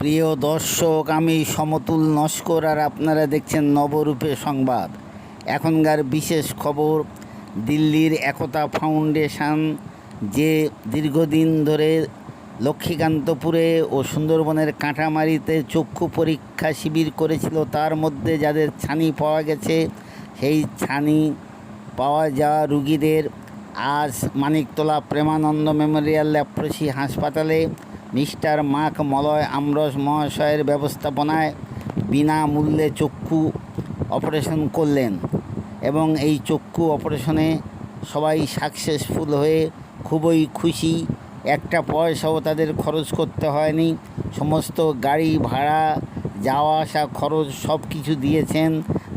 প্রিয় দর্শক, আমি সমতুল নস্কর আর আপনারা দেখছেন নবরূপে সংবাদ। এখনকার বিশেষ খবর, দিল্লির একতা ফাউন্ডেশন যে দীর্ঘদিন ধরে লক্ষ্মীকান্তপুরে ও সুন্দরবনের কাঁটামারিতে চক্ষু পরীক্ষা শিবির করেছিল, তার মধ্যে যাদের ছানি পাওয়া গেছে, সেই ছানি পাওয়া যাওয়া রুগীদের আজ মানিকতলা প্রেমানন্দ মেমোরিয়াল ল্যাপ্রসি হাসপাতালে মিস্টার মাক মলয় আমরস মহাশয়ের ব্যবস্থাপনায় বিনামূল্যে চক্ষু অপারেশন করলেন এবং এই চক্ষু অপারেশনে সবাই সাকসেসফুল হয়ে খুবই খুশি। একটা পয়সাও তাদের খরচ করতে হয়নি। সমস্ত গাড়ি ভাড়া, যাওয়া আসা খরচ সব কিছু দিয়েছেন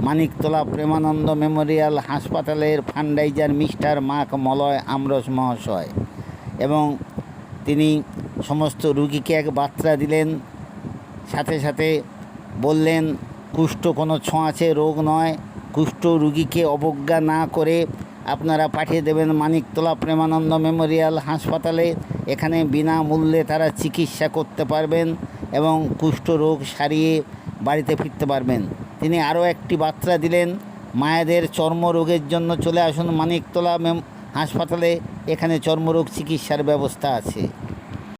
মানিকতলা প্রেমানন্দ মেমোরিয়াল হাসপাতালের ফান্ডাইজার মিস্টার মাক মলয় আমরস মহাশয়। এবং তিনি সমস্ত রুগীকে এক বার্তা দিলেন, সাথে সাথে বললেন, কুষ্ঠ কোনো ছোঁয়াচে রোগ নয়। কুষ্ঠ রুগীকে অবজ্ঞা না করে আপনারা পাঠিয়ে দেবেন মানিকতলা প্রেমানন্দ মেমোরিয়াল হাসপাতালে। এখানে বিনামূল্যে তারা চিকিৎসা করতে পারবেন এবং কুষ্ঠ রোগ সারিয়ে বাড়িতে ফিরতে পারবেন। তিনি আরও একটি বার্তা দিলেন, মায়েদের চর্মরোগের জন্য চলে আসুন মানিকতলা হাসপাতালে, এখানে চর্মরোগ চিকিৎসার ব্যবস্থা আছে।